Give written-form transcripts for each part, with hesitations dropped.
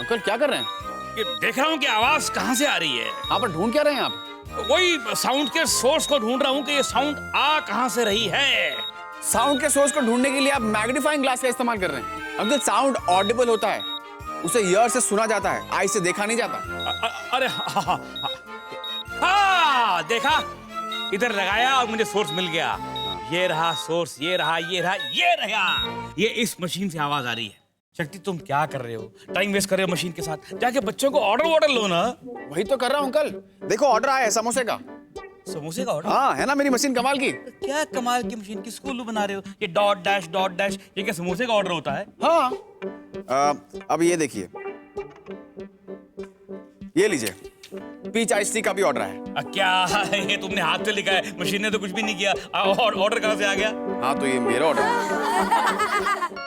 Uncle क्या कर रहे हैं? ये देख रहा हूँ कि आवाज कहाँ से आ रही है। हाँ, पर ढूंढ क्या रहे हैं आप? वही साउंड के सोर्स को ढूंढ रहा हूँ कि ये साउंड आ कहाँ से रही है। साउंड के सोर्स को ढूंढने के लिए आप मैग्नीफाइंग ग्लास का इस्तेमाल कर रहे हैं। अंकल, साउंड ऑडिबल होता है, उसे ईयर से सुना जाता है, आई से देखा नहीं जाता। अरे हाँ, देखा, इधर लगाया और मुझे सोर्स मिल गया। ये रहा सोर्स, ये रहा, ये रहा, ये रहा। ये इस मशीन से आवाज आ रही है। शक्ति, तुम क्या कर रहे हो? टाइम वेस्ट कर रहे हो मशीन के साथ। जाके बच्चों को ऑर्डर लो ना। वही तो कर रहा हूँ अंकल। देखो, ऑर्डर आया है समोसे का। समोसे का ऑर्डर? हाँ, है ना मेरी मशीन कमाल की। क्या कमाल की मशीन, किसको उल्लू बना रहे हो? ये डॉट डैश, ये क्या समोसे का ऑर्डर होता है? हाँ, अब ये देखिए, ये लीजिए, पीच आइस टी का भी ऑर्डर है। क्या ये तुमने हाथ से लिखा है? मशीन ने तो कुछ भी नहीं किया। और ऑर्डर कहाँ से आ गया? हाँ, तो ये मेरा ऑर्डर है।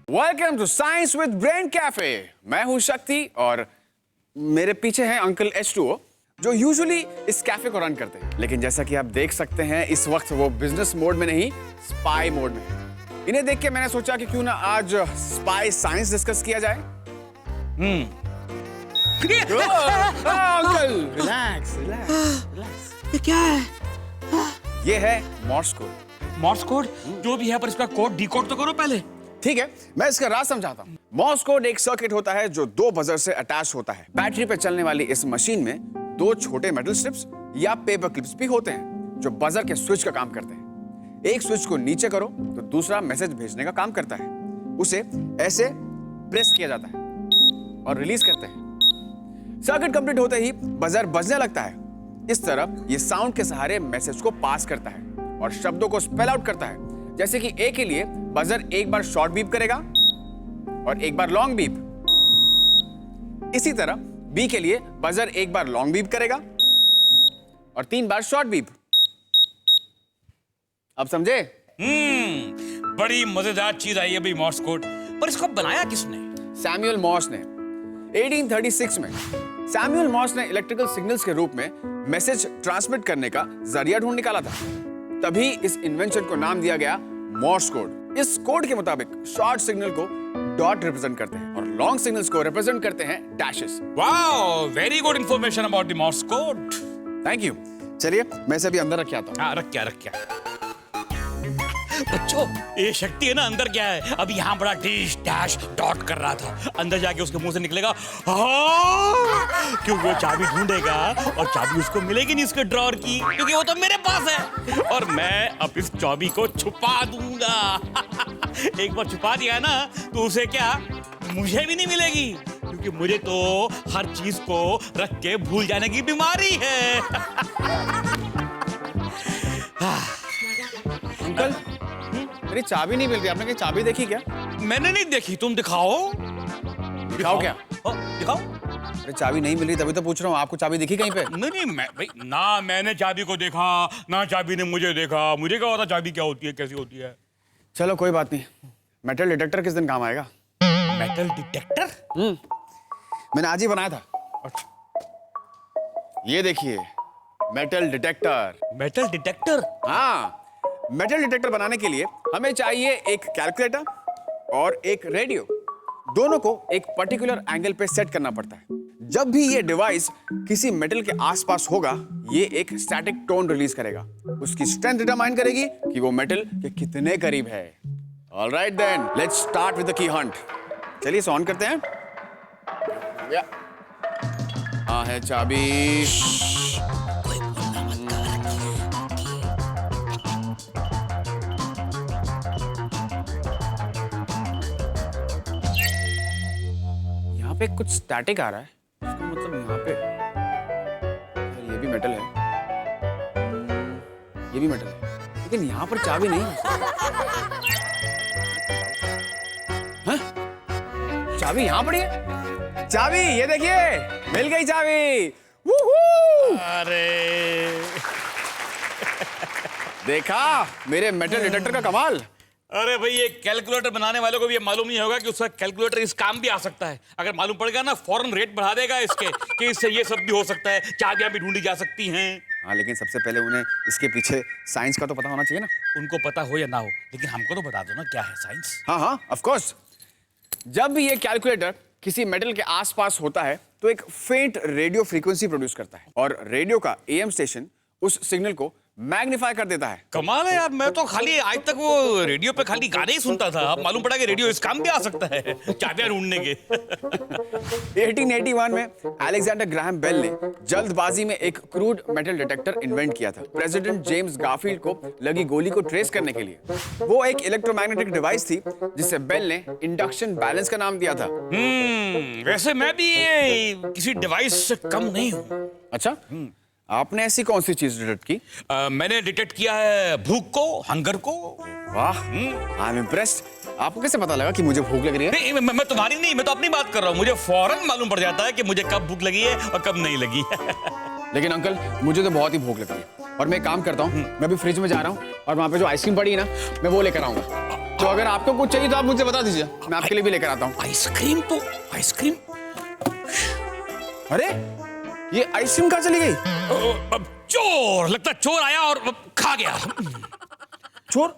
Welcome to science with Brain Cafe. मैं हूं शक्ति और मेरे पीछे हैं अंकल H2O, जो यूजुअली इस कैफे को रन करते हैं। लेकिन जैसा कि आप देख सकते हैं, इस वक्त वो बिजनेस मोड में नहीं, स्पाई मोड में है। इन्हें देख के मैंने सोचा कि क्यों ना आज स्पाई साइंस डिस्कस किया जाए। Uncle, relax relax relax. ये क्या है? ये है मॉर्स कोड। Moore's code? जो भी है, पर इसका कोड डिकोड तो करो पहले। ठीक है, मैं इसका राज समझाता हूँ। मॉर्स कोड एक सर्किट होता है जो दो बजर से अटैच होता है। बैटरी पे चलने वाली इस मशीन में दो छोटे मेटल स्ट्रिप्स या पेपर क्लिप्स भी होते हैं जो बजर के स्विच का काम करते हैं। एक स्विच को नीचे करो तो दूसरा मैसेज भेजने का काम करता है। उसे ऐसे प्रेस किया जाता है और रिलीज करते हैं। सर्किट कंप्लीट होते ही बजर बजने लगता है। इस तरह ये साउंड के सहारे मैसेज को पास करता है और शब्दों को स्पेल आउट करता है। जैसे कि ए के लिए बजर एक बार शॉर्ट बीप करेगा और एक बार लॉन्ग बीप। इसी तरह बी के लिए बजर एक बार लॉन्ग बीप करेगा और 3 बार शॉर्ट बीप। अब समझे? बड़ी मजेदार चीज आई है भाई मॉर्स कोड। पर इसको बनाया किसने? सैमुअल मॉर्स ने 1836 में। सैमुअल मॉर्स ने इलेक्ट्रिकल सिग्नल्स के रूप में मैसेज ट्रांसमिट करने का जरिया ढूंढ निकाला था। तभी इस इन्वेंशन को नाम दिया गया मॉर्स कोड। इस कोड के मुताबिक short signal co dot represent करते हैं और लॉन्ग सिग्नल्स को रिप्रेजेंट करते हैं dashes. Wow, very good information about the Moore's code. Thank you. चलिए, मैं इसे अभी अंदर रख के आता हूं। हाँ, रख क्या बच्चों, ये शक्ति है ना, अंदर क्या है? अभी यहाँ बड़ा डैश डैश डॉट कर रहा था। अंदर जाके उसके मुंह से निकलेगा क्योंकि वो चाबी ढूंढेगा और चाबी उसको मिलेगी नहीं उसके ड्रॉअर की, क्योंकि वो तो मेरे पास है और मैं अब इस चाबी को छुपा दूंगा। एक बार छुपा दिया ना तो उसे क्या, मुझे भी नहीं मिलेगी, क्योंकि मुझे तो हर चीज को रख के भूल जाने की बीमारी है। अंकल, मेरी चाबी नहीं मिल रही। आपने कहीं चाबी देखी क्या? मैंने नहीं देखी, तुम दिखाओ। दिखाओ क्या? दिखाओ। अरे चाबी नहीं मिल रही, तभी तो पूछ रहा हूँ। आपको चाबी दिखी कहीं पे? नहीं, मैं भाई ना, मैंने चाबी को देखा ना चाबी ने मुझे देखा। मुझे क्या पता चाबी क्या होती है, कैसी होती है। चलो कोई बात नहीं। मेटल डिटेक्टर किस दिन काम आएगा? Metal detector? मैंने आज ही बनाया था। ये देखिए, मेटल डिटेक्टर। Metal detector? हाँ, मेटल डिटेक्टर बनाने के लिए हमें चाहिए एक कैलकुलेटर और एक रेडियो। दोनों को एक पर्टिकुलर एंगल पे सेट करना पड़ता है। जब भी ये डिवाइस किसी मेटल के आसपास होगा, ये एक स्टैटिक टोन रिलीज करेगा। उसकी स्ट्रेंथ डिटरमाइन करेगी कि वो मेटल के कितने करीब है। Alright then, let's start with the key hunt. चलिए इसे ऑन करते हैं। हाँ है चाबी। पे कुछ स्टैटिक आ रहा है, इसका मतलब यहाँ पे यार ये भी मेटल है, ये भी मेटल है, लेकिन यहाँ पर चाबी नहीं है। हाँ? चाबी यहाँ पड़ी है, चाबी ये देखिए, मिल गई चाबी। वूहू! अरे देखा मेरे मेटल डिटेक्टर का कमाल। अरे भाई, ये कैलकुलेटर बनाने वालों को भी ये मालूम नहीं होगा कि उसका कैलकुलेटर इस काम भी आ सकता है। अगर मालूम पड़ गया ना, फौरन रेट बढ़ा देगा इसके कि इससे ये सब भी हो सकता है, चाबियां भी ढूंढी जा सकती हैं। हाँ, लेकिन सबसे पहले उन्हें इसके पीछे साइंस का तो पता होना चाहिए ना। उनको पता हो या ना हो, लेकिन हमको तो बता दो ना क्या है साइंस। हाँ हाँ, ऑफ कोर्स। जब भी ये कैलकुलेटर किसी मेटल के आसपास होता है तो एक फेंट रेडियो फ्रीक्वेंसी प्रोड्यूस करता है और रेडियो का एएम स्टेशन उस सिग्नल को मैग्नीफाई कर देता है। कमाल है यार, मैं तो खाली आज तक वो रेडियो पे खाली गाने ही सुनता था। अब मालूम पड़ा कि रेडियो इस काम भी आ सकता है, चाबियां ढूंढने के। 1881 में अलेक्जेंडर ग्राहम बेल ने जल्दबाजी में एक क्रूड मेटल डिटेक्टर इन्वेंट किया था, प्रेसिडेंट जेम्स गारफील्ड को लगी गोली को ट्रेस करने के लिए। वो एक इलेक्ट्रोमैग्नेटिक डिवाइस थी जिसे बेल ने इंडक्शन बैलेंस का नाम दिया था। वैसे मैं भी ये किसी डिवाइस से कम नहीं हूँ। अच्छा, आपने ऐसी कौन सी चीज डिटेक्ट की? मैंने डिटेक्ट किया है भूख को, हंगर को। वाह, आई एम इम्प्रेस्ड। आपको कैसे पता लगा कि मुझे भूख लग रही है? नहीं, मैं तुम्हारी नहीं, मैं तो अपनी बात कर रहा हूँ। मुझे फौरन मालूम पड़ जाता है कि मुझे कब भूख लगी है और कब नहीं लगी। लेकिन अंकल, मुझे तो बहुत ही भूख लग रही है और मैं काम करता हूँ, मैं भी फ्रिज में जा रहा हूँ और वहाँ पे जो आइसक्रीम पड़ी है ना, मैं वो लेकर आऊंगा। तो अगर आपको कुछ चाहिए तो आप मुझे बता दीजिए, मैं आपके लिए भी लेकर आता हूँ। आइसक्रीम? तो आइसक्रीम? अरे, ये आइसक्रीम कहाँ चली गई? चोर! लगता चोर आया और खा गया। चोर?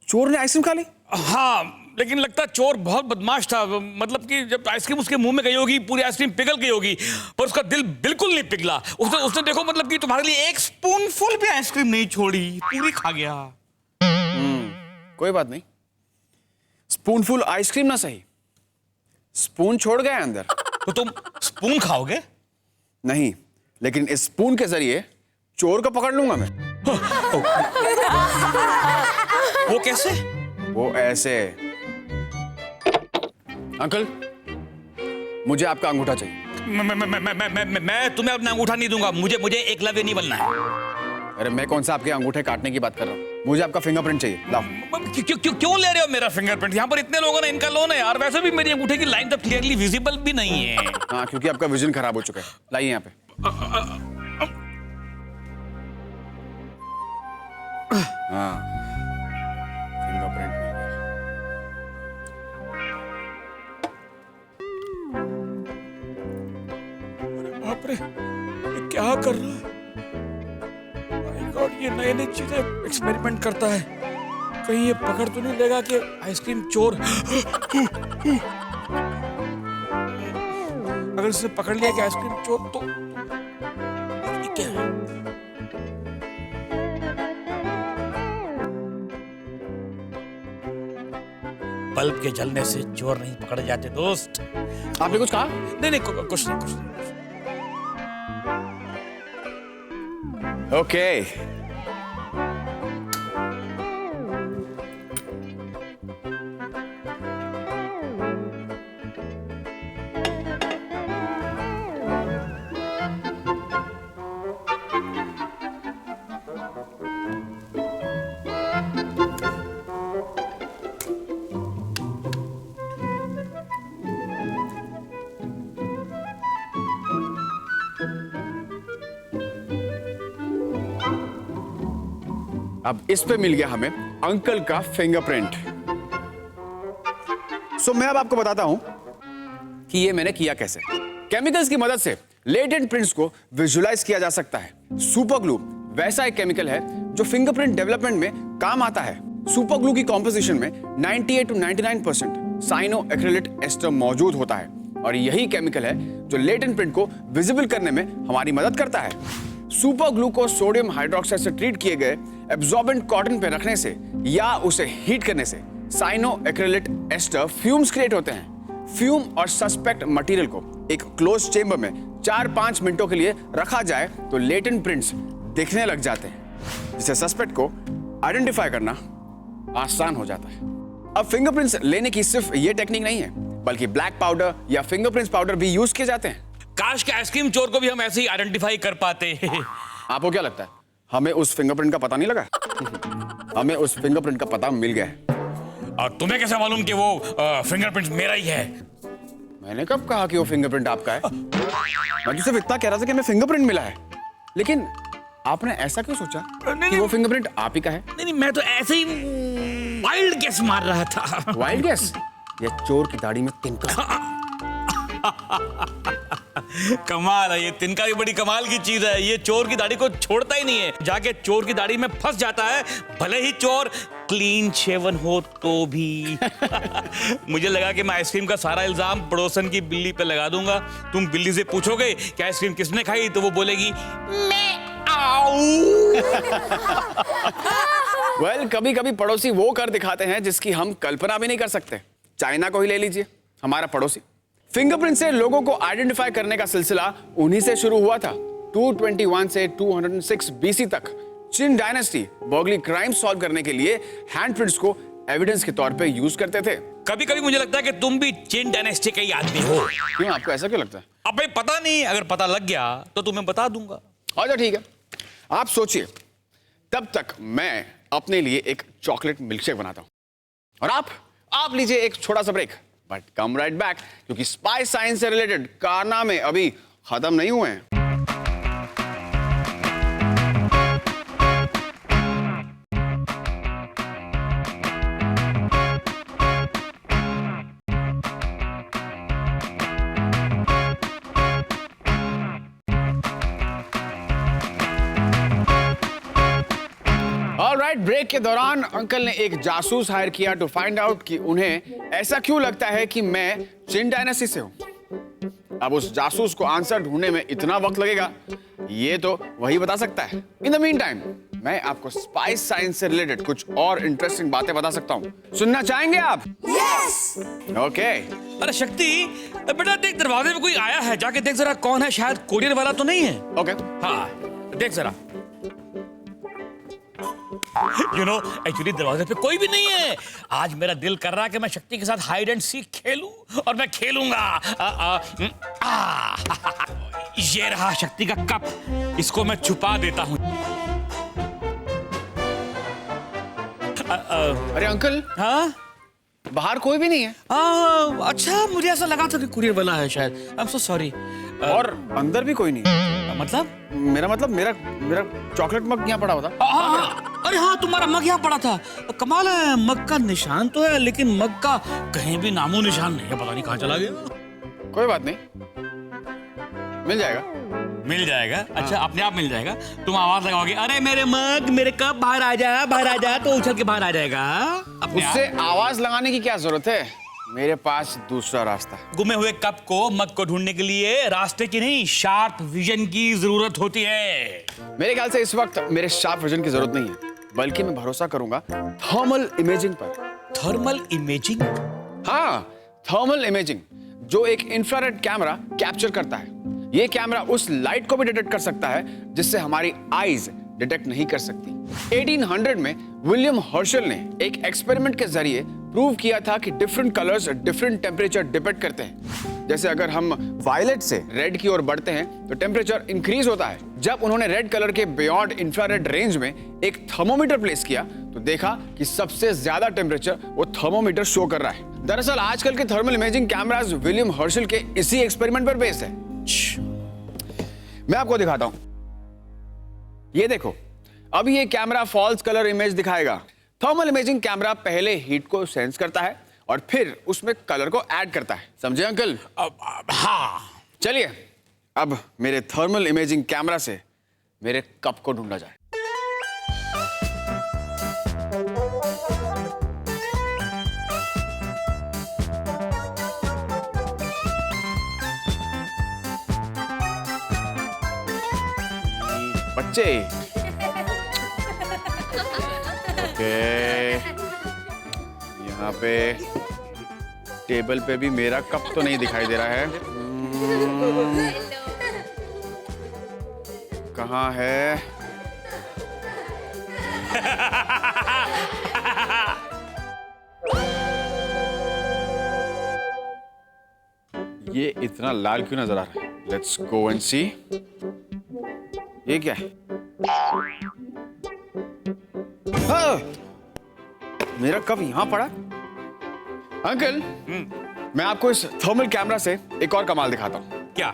चोर ने आइसक्रीम खा ली? हाँ, लेकिन लगता चोर बहुत बदमाश था। मतलब कि जब आइसक्रीम उसके मुंह में गई होगी, पूरी आइसक्रीम पिघल गई होगी, पर उसका दिल बिल्कुल नहीं पिघला। उसने देखो, मतलब कि तुम्हारे लिए एक स्पूनफुल भी आइसक्रीम नहीं छोड़ी, पूरी खा गया। कोई बात नहीं, स्पूनफुल आइसक्रीम ना सही, स्पून छोड़ गया अंदर। तो तुम स्पून खाओगे? नहीं, लेकिन इस स्पून के जरिए चोर को पकड़ लूंगा मैं। वो कैसे? वो ऐसे। अंकल, मुझे आपका अंगूठा चाहिए। मैं तुम्हें अपना अंगूठा नहीं दूंगा। मुझे एकलव्य नहीं बनना है। अरे मैं कौन सा आपके अंगूठे काटने की बात कर रहा हूँ, मुझे आपका फिंगरप्रिंट चाहिए। लाओ। क्यों ले रहे हो मेरा फिंगरप्रिंट? यहाँ पर इतने लोगों ने इनका लोन है यार। वैसे भी मेरी अंगूठे की लाइन तो क्लियरली विजिबल भी नहीं है। हाँ, क्योंकि आपका विजन खराब हो चुका है। लाइए यहाँ पे। हाँ, फिंगरप्रिंट मिल गया। बाप रे, ये क्या कर रहा है? माय गॉड, ये नई नई चीजें एक्सपेरिमेंट करता है। कहीं ये पकड़ तो नहीं लेगा कि आइसक्रीम चोर? अगर इसने पकड़ लिया कि आइसक्रीम चोर, तो ये क्या है? बल्ब के जलने से चोर नहीं पकड़े जाते दोस्त। आपने कुछ कहा? नहीं, कुछ नहीं। ओके। अब इस पे मिल गया हमें अंकल का फिंगरप्रिंट। सो मैं अब आपको बताता हूं कि ये मैंने किया कैसे। केमिकल्स की मदद से लेटेंट प्रिंट्स को विजुलाइज किया जा सकता है। सुपर ग्लू वैसा एक केमिकल है जो फिंगरप्रिंट डेवलपमेंट में काम आता है। सुपर ग्लू की कॉम्पोजिशन में 98 to 99% साइनोएक्रिलेट एस्टर मौजूद होता है और यही केमिकल है जो लेटेंट प्रिंट को विजिबल करने में हमारी मदद करता है। सुपर ग्लू को सोडियम हाइड्रोक्साइड से ट्रीट किए गए एब्जॉर्बेंट कॉटन पर रखने से या उसे हीट करने से साइनोएक्रिलेट एस्टर फ्यूम्स क्रिएट होते हैं। फ्यूम और सस्पेक्ट मटेरियल को एक क्लोज चेंबर में 4-5 मिनटों के लिए रखा जाए तो लेटेंट प्रिंट्स दिखने लग जाते हैं, जिससे सस्पेक्ट को आइडेंटिफाई करना आसान हो जाता है। अब फिंगरप्रिंट्स लेने की सिर्फ ये टेक्निक नहीं है, बल्कि ब्लैक पाउडर या फिंगरप्रिंट्स पाउडर भी यूज किए जाते हैं। काश के आइसक्रीम चोर को भी हम ऐसे ही आइडेंटिफाई कर पाते। आपको क्या लगता है हमें उस फिंगरप्रिंट का पता नहीं लगा? हमें उस फिंगरप्रिंट का पता मिल गया है। और तुम्हें कैसे मालूम कि वो फिंगरप्रिंट मेरा ही है? मैंने कब कहा कि वो फिंगरप्रिंट आपका है? मैं तो सिर्फ इतना कह रहा था कि हमें फिंगरप्रिंट मिला है, लेकिन आपने ऐसा क्यों सोचा कि वो फिंगरप्रिंट आप ही का है? नहीं, मैं तो ऐसे ही वाइल्ड गेस मार रहा था। Wild guess? ये चोर की दाढ़ी में तिनका। कमाल है, ये तिनका भी बड़ी कमाल की चीज है। ये चोर की दाढ़ी को छोड़ता ही नहीं है, जाके चोर की दाढ़ी में फंस जाता है, भले ही चोर क्लीन शेवन हो तो भी। मुझे लगा कि मैं आइसक्रीम का सारा इल्जाम पड़ोसन की बिल्ली पे लगा दूंगा। तुम बिल्ली से पूछोगे कि आइसक्रीम किसने खाई, तो वो बोलेगी मैं। वेल, कभी कभी पड़ोसी वो कर दिखाते हैं जिसकी हम कल्पना भी नहीं कर सकते। चाइना को ही ले लीजिए, हमारा पड़ोसी। फिंगरप्रिंट से लोगों को आइडेंटिफाई करने का सिलसिला उन्हीं से शुरू हुआ था। 221 से 206 बीसी तक चिन डायनेस्टी बर्गली क्राइम सॉल्व करने के लिए हैंडप्रिंट्स को एविडेंस के तौर पे यूज करते थे। कभी कभी मुझे लगता है कि तुम भी चिन डायनेस्टी के ही आदमी हो। क्यों, आपको ऐसा क्यों लगता है? अब भाई पता नहीं, अगर पता लग गया तो तुम्हें बता दूंगा। अच्छा ठीक है, आप सोचिए, तब तक मैं अपने लिए एक चॉकलेट मिल्कशेक बनाता हूं और आप लीजिए एक छोटा सा break, but come right back, क्योंकि स्पाई साइंस से रिलेटेड कारनामे अभी खत्म नहीं हुए हैं। ऑलराइट, ब्रेक के दौरान अंकल ने एक जासूस हायर किया टू फाइंड आउट कि उन्हें ऐसा क्यों लगता है कि मैं चिन डायनेस्टी से हूं। अब उस जासूस को आंसर ढूंढने में इतना वक्त लगेगा, ये तो वही बता सकता है। इन द मीन टाइम मैं आपको स्पाइस साइंस से रिलेटेड कुछ और इंटरेस्टिंग बातें बता सकता हूं। सुनना चाहेंगे आप? यस। ओके। अरे शक्ति, बेटा देख, दरवाजे पे कोई आया है, जाके देख जरा कौन है। शायद कोरियर वाला तो नहीं है। ओके। हाँ, देख जरा। एक्चुअली दरवाजे पे कोई भी नहीं है। आज मेरा दिल कर रहा है कि मैं शक्ति के साथ हाइड एंड सीक खेलूं, और मैं खेलूंगा। ये रहा शक्ति का कप, इसको मैं छुपा देता हूं। अरे अंकल, हाँ, बाहर कोई भी नहीं है। अच्छा, मुझे ऐसा लगा था कि कुरियर वाला है शायद। I am so sorry. और अंदर भी कोई नहीं है। मतलब मेरा चॉकलेट मग यहाँ पड़ा हुआ था। अरे हाँ, तुम्हारा मग यहाँ पड़ा था। कमाल है, मग का निशान तो है, लेकिन मग का कहीं भी नामो निशान नहीं है। पता नहीं कहाँ चला गया। कोई बात नहीं, मिल जाएगा। मिल जाएगा? अच्छा, अपने आप मिल जाएगा। तुम आवाज लगाओगे, अरे मेरे मग, मेरे कप बाहर आ जा, तो उछल के बाहर आ जाएगा। उससे आवाज लगाने की क्या जरूरत है? मेरे पास दूसरा रास्ता है। गुमे हुए कप को, मग को ढूंढने के लिए रास्ते की नहीं, शार्प विजन की जरूरत होती है। मेरे ख्याल से इस वक्त मेरे शार्प विजन की जरूरत नहीं है, बल्कि मैं भरोसा करूंगा थर्मल इमेजिंग पर। Thermal imaging? हाँ, थर्मल इमेजिंग, जो एक इंफ्रारेड कैमरा कैप्चर करता है। ये कैमरा उस लाइट को भी डिटेक्ट कर सकता है जिससे हमारी आईज डिटेक्ट नहीं कर सकती। 1800 में विलियम हर्शल ने एक एक्सपेरिमेंट के जरिए प्रूव किया था कि different colours different temperature depict करते हैं। जैसे अगर हम वायलेट से रेड की ओर बढ़ते हैं तो टेम्परेचर इंक्रीज होता है। जब उन्होंने रेड कलर के बियॉन्ड इंफ्रारेड रेंज में एक थर्मोमीटर प्लेस किया तो देखा कि सबसे ज्यादा टेम्परेचर वो थर्मोमीटर शो कर रहा है। दरअसल आजकल के thermal imaging cameras William Herschel के इसी एक्सपेरिमेंट पर बेस्ड है। मैं आपको दिखाता हूं, ये देखो, अभी ये कैमरा फॉल्स कलर इमेज दिखाएगा। थर्मल इमेजिंग कैमरा पहले हीट को सेंस करता है और फिर उसमें कलर को ऐड करता है। समझे अंकल? हाँ। चलिए अब मेरे थर्मल इमेजिंग कैमरा से मेरे कप को ढूंढा जाए। बच्चे, ओके, यहाँ पे टेबल पे भी मेरा कप तो नहीं दिखाई दे रहा है। कहाँ है? ये इतना लाल क्यों नजर आ रहा है? लेट्स गो एंड सी। ये क्या है? हाँ! मेरा कप यहां पड़ा। अंकल, मैं आपको इस थर्मल कैमरा से एक और कमाल दिखाता हूं। क्या?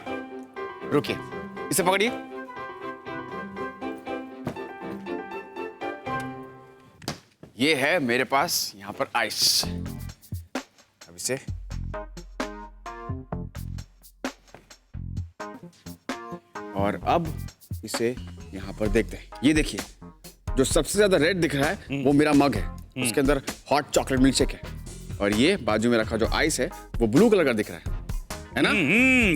रुकिए, इसे पकड़िए। ये है मेरे पास यहां पर आइस। अब इसे और अब इसे यहां पर देखते हैं। ये देखिए, जो सबसे ज्यादा रेड दिख रहा है वो मेरा मग है। उसके अंदर हॉट चॉकलेट मिल्क शेक है। और ये बाजू में रखा जो आइस है वो ब्लू कलर का दिख रहा है ना?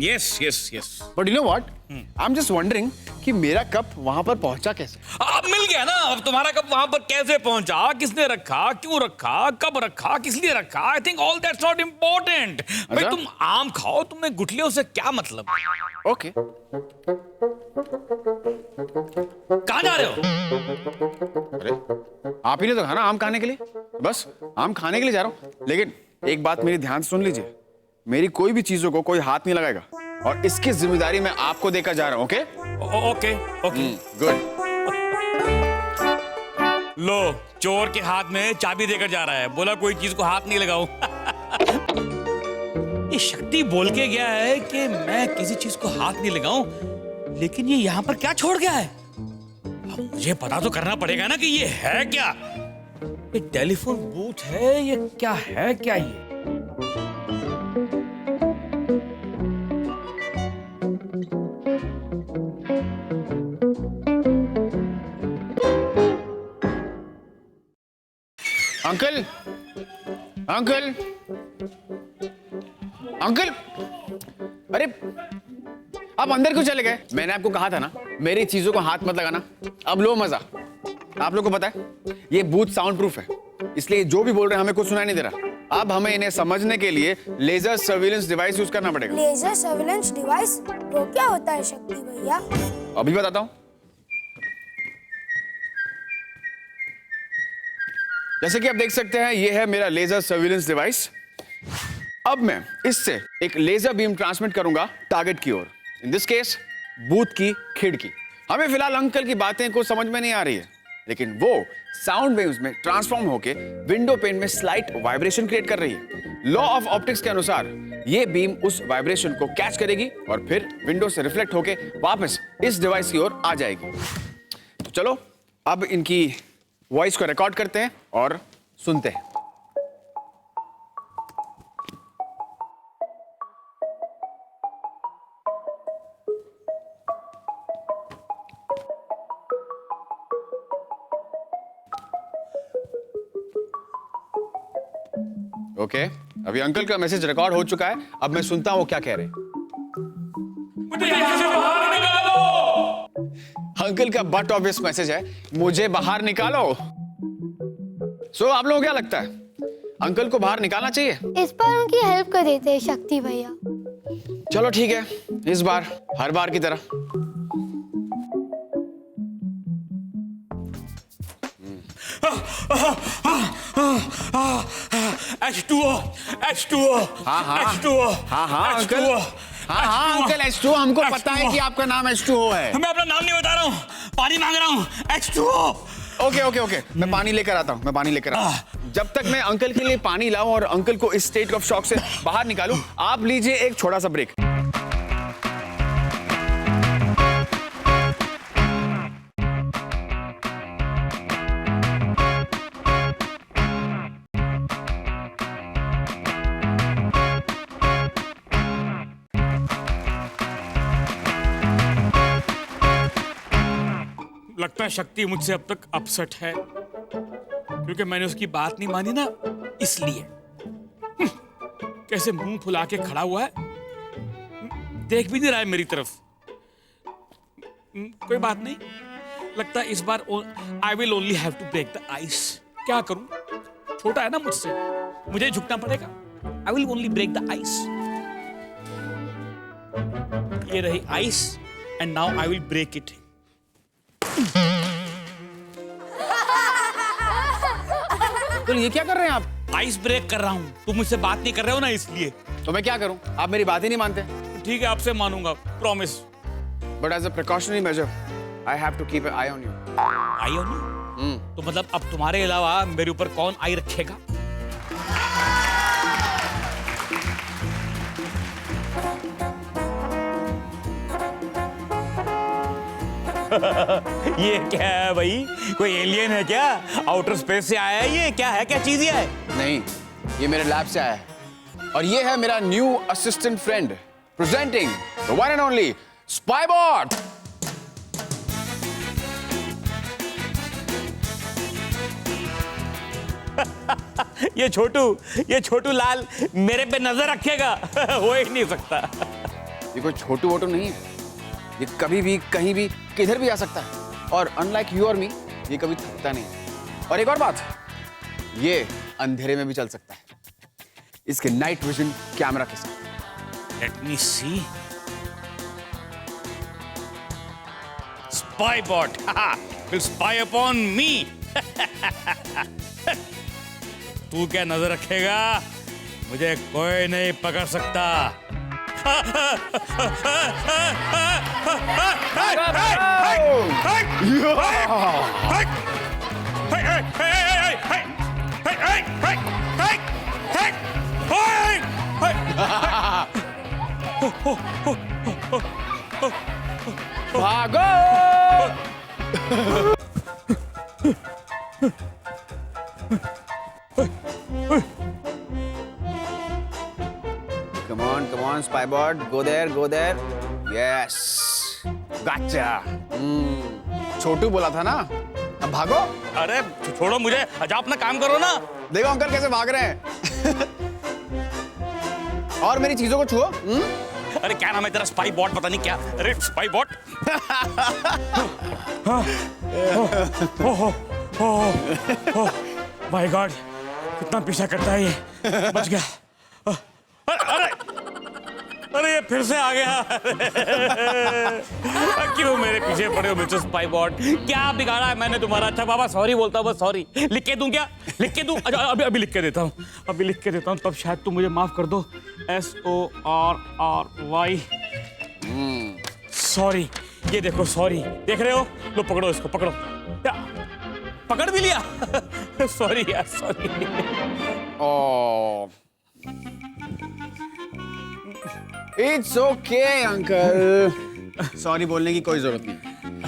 Yes yes yes. But you know what, I am just wondering कि मेरा कप वहां पर पहुंचा कैसे? अब मिल गया ना। अब तुम्हारा कप वहां पर कैसे पहुंचा, किसने रखा, क्यों रखा, कब रखा, किस लिए रखा, I think all that's not important. भाई अच्छा? तुम आम खाओ, तुमने गुठलियों से क्या मतलब? ओके। कहां जा रहे हो? अरे, आप ही ने तो कहा ना आम खाने के लिए। बस आम खाने के लिए जा रहा हूं। लेकिन एक बात मेरी ध्यान से सुन लीजिए, मेरी कोई भी चीजों को कोई हाथ नहीं लगाएगा और इसकी जिम्मेदारी मैं आपको देकर जा रहा हूं। Okay okay okay. गुड। लो, चोर के हाथ में चाबी देकर जा रहा है, बोला कोई चीज को हाथ नहीं लगाऊं। ये शक्ति बोल के गया है कि मैं किसी चीज को हाथ नहीं लगाऊं, लेकिन ये यहां पर क्या छोड़ गया है? अब मुझे पता तो करना पड़ेगा ना कि ये है क्या। ये टेलीफोन बूथ है, ये क्या है, क्या ये? अंकल, अंकल, अंकल, अरे आप अंदर क्यों चले गए? मैंने आपको कहा था ना मेरी चीजों को हाथ मत लगाना। अब लो मजा। आप लोग को पता है ये बूथ साउंड प्रूफ है, इसलिए जो भी बोल रहे हैं हमें कुछ सुनाई नहीं दे रहा। अब हमें इन्हें समझने के लिए लेजर सर्विलेंस डिवाइस यूज करना पड़ेगा। लेजर सर्विलेंस डिवाइस वो क्या होता है शक्ति भैया? अभी बताता हूं। जैसे कि आप देख सकते हैं ये है मेरा लेजर सर्विलेंस डिवाइस। अब मैं इससे एक लेजर बीम ट्रांसमिट करूंगा टारगेट की ओर, इन दिस केस बूथ की खिड़की। हमें फिलहाल अंकल की बातें को समझ में नहीं आ रही है, लेकिन वो साउंड वेव्स में ट्रांसफॉर्म होके विंडो पेन में स्लाइट वाइब्रेशन क्रिएट कर रही है। लॉ ऑफ ऑप्टिक्स के अनुसार ये बीम उस वाइब्रेशन को कैच करेगी और फिर विंडो से रिफ्लेक्ट होके वापस इस डिवाइस की ओर आ जाएगी। तो चलो अब इनकी वॉइस को रिकॉर्ड करते हैं और सुनते हैं। ओके, अभी अंकल का मैसेज रिकॉर्ड हो चुका है। अब मैं सुनता हूं वो क्या कह रहे हैं। मुझे यहाँ से बाहर निकालो। अंकल का बट ऑब्वियस मैसेज है, मुझे बाहर निकालो। सो आप लोगों को क्या लगता है अंकल को बाहर निकालना चाहिए? इस बार उनकी हेल्प कर देते हैं शक्ति भैया। चलो ठीक है, इस बार हर बार की तरह। H2O, H2O, हाँ हाँ H2O, हाँ हाँ अंकल, H2O, हाँ हाँ अंकल H2O। हमको पता है कि आपका नाम H2O है। मैं अपना नाम नहीं बता रहा हूँ, पानी मांग रहा हूँ। H2O। ओके ओके ओके, मैं पानी लेकर आता हूँ, मैं पानी लेकर आता हूँ। जब तक मैं अंकल के लिए पानी लाऊं और अंकल को इस स्टेट ऑफ शॉक से बाहर निकालूं, आप लीजिए एक छोटा सा ब्रेक। लगता है शक्ति मुझसे अब तक अपसेट है, क्योंकि मैंने उसकी बात नहीं मानी ना, इसलिए। कैसे मुंह फुला के खड़ा हुआ है, देख भी नहीं रहा है मेरी तरफ। कोई बात नहीं, लगता है इस बार I will only have to break the ice. क्या करूं, छोटा है ना मुझसे, मुझे झुकना पड़ेगा। I will only break the ice. ये रही ice and now I will break it. तो ये क्या कर रहे हैं आप? आइस ब्रेक कर रहा हूं, तुम मुझसे बात नहीं कर रहे हो ना, इसलिए। तो मैं क्या करूं? आप मेरी बात ही नहीं मानते। ठीक है, आपसे मानूंगा, promise. But as a precautionary measure I have to keep an eye on you. Eye on you? तो मतलब अब तुम्हारे अलावा मेरे ऊपर कौन आई रखेगा? ये क्या है भाई? कोई एलियन है क्या? आउटर स्पेस से आया है ये? क्या है, क्या चीज ये है? नहीं, ये मेरे लैब से आया है और ये है मेरा new assistant friend presenting the one and only spybot. ये छोटू लाल मेरे पे नजर रखेगा? हो ही नहीं सकता। ये कोई छोटू वोटू नहीं है, ये कभी भी कहीं भी किधर भी आ सकता है और अनलाइक यू और मी ये कभी थकता नहीं। और एक और बात, ये अंधेरे में भी चल सकता है इसके नाइट विजन कैमरा के साथ। Let me see. Spybot will spy upon me. तू क्या नजर रखेगा? मुझे कोई नहीं पकड़ सकता। भागो! Come on, Spybot. Go there. Yes. Gotcha. छोटू बोला था ना, अब भागो। अरे छोड़ो मुझे, अच्छा अपना काम करो ना। देखो अंकल कैसे भाग रहे हैं। और मेरी चीजों को छुओ। अरे क्या नाम है तेरा? स्पाई बॉट, पता नहीं क्या। अरे स्पाई बॉट। माय गॉड, कितना पीछा करता है ये। बच गया। अरे ये फिर से आ गया। क्यों मेरे पीछे पड़े हो मिस्टर स्पाई बॉट? क्या बिगाड़ा है मैंने तुम्हारा? अच्छा बाबा सॉरी बोलता हूँ, बस सॉरी। लिख के दूं क्या? लिख के दूं? अच्छा अभी लिख के देता हूँ, तब शायद तुम मुझे माफ कर दो। SORRY। सॉरी। ये देखो सॉरी, देख रहे हो? लो पकड़ो इसको, पकड़ो। क्या पकड़ भी लिया? सॉरी यार, sorry. It's okay uncle, sorry बोलने की कोई जरूरत नहीं।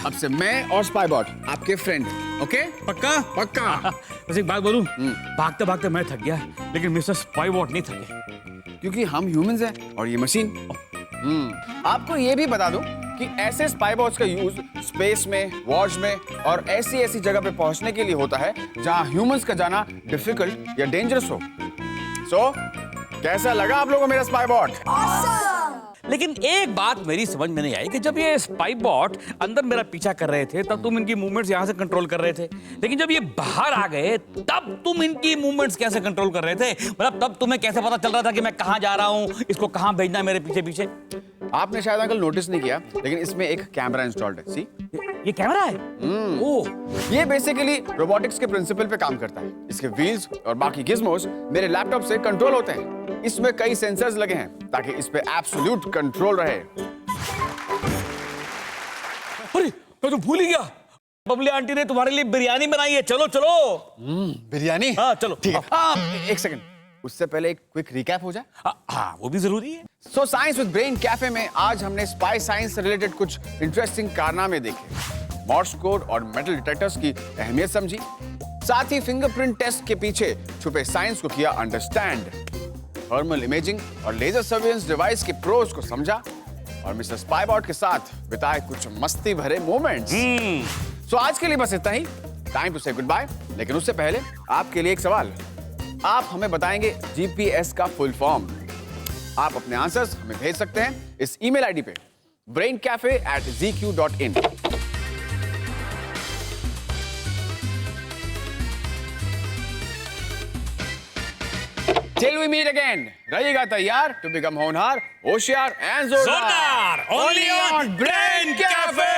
अब से मैं और स्पाइबॉट आपके फ्रेंड, ओके? पक्का। बस एक बात बोलूं, भागते भागते मैं थक गया, लेकिन मिस्टर स्पाइबॉट नहीं थके, क्योंकि हम ह्यूमंस हैं और ये मशीन। आपको ये भी बता दूं कि ऐसे स्पाइबॉट्स का यूज स्पेस में, वॉर्स में और ऐसी जगह पे पहुंचने के लिए होता है जहां ह्यूमंस का जाना डिफिकल्ट या डेंजरस हो। सो कैसा लगा आप लोगों को मेरा स्पाइबॉट? लेकिन एक बात मेरी समझ में नहीं आई कि जब ये स्पाइबॉट अंदर मेरा पीछा कर रहे थे तब तुम इनकी मूवमेंट्स यहाँ से कंट्रोल कर रहे थे, लेकिन जब ये बाहर आ गए तब तुम इनकी मूवमेंट्स कैसे कंट्रोल कर रहे थे? मतलब तब तुम्हें कैसे पता चल रहा था कि मैं कहाँ जा रहा हूँ, इसको कहाँ भेजना है मेरे पीछे पीछे? आपने शायद अंकल नोटिस नहीं किया, लेकिन इसमें एक कैमरा इंस्टॉल्ड है। सी, ये कैमरा है? ओह, ये बेसिकली रोबोटिक्स के प्रिंसिपल पे काम करता है। इसके व्हील्स और बाकी गिज़मोस मेरे लैपटॉप से कंट्रोल होते हैं। इसमें कई सेंसर्स लगे हैं ताकि इस पे एब्सोल्यूट कंट्रोल रहे। अरे मैं तो भूल ही गया, बबली आंटी ने तुम्हारे लिए बिरयानी बनाई है। चलो चलो। बिरयानी? हाँ चलो। ठीक है। एक सेकंड, उससे पहले एक क्विक रिकैप हो जाए। हाँ वो भी जरूरी है। So science with Brain cafe में आज हमने स्पाई साइंस से रिलेटेड कुछ इंटरेस्टिंग कारनामे देखे, मॉर्स कोड और मेटल डिटेक्टर्स की अहमियत समझी, साथ ही फिंगरप्रिंट टेस्ट के पीछे छुपे साइंस को किया अंडरस्टैंड, थर्मल इमेजिंग और लेजर सर्विलेंस डिवाइस के प्रोज को समझा और मिस्टर स्पाइबॉट के साथ बिताए कुछ मस्ती भरे मोमेंट्स। सो आज के लिए बस इतना ही। टाइम टू से गुड बाय। लेकिन उससे पहले आपके लिए एक सवाल। आप हमें बताएंगे जीपीएस का फुल फॉर्म। आप अपने आंसर्स हमें भेज सकते हैं इस ईमेल आईडी पे braincafe@zq.in। Till we meet again, रहिएगा तैयार to become होनहार, होशियार and जोरदार। Only on Brain Cafe।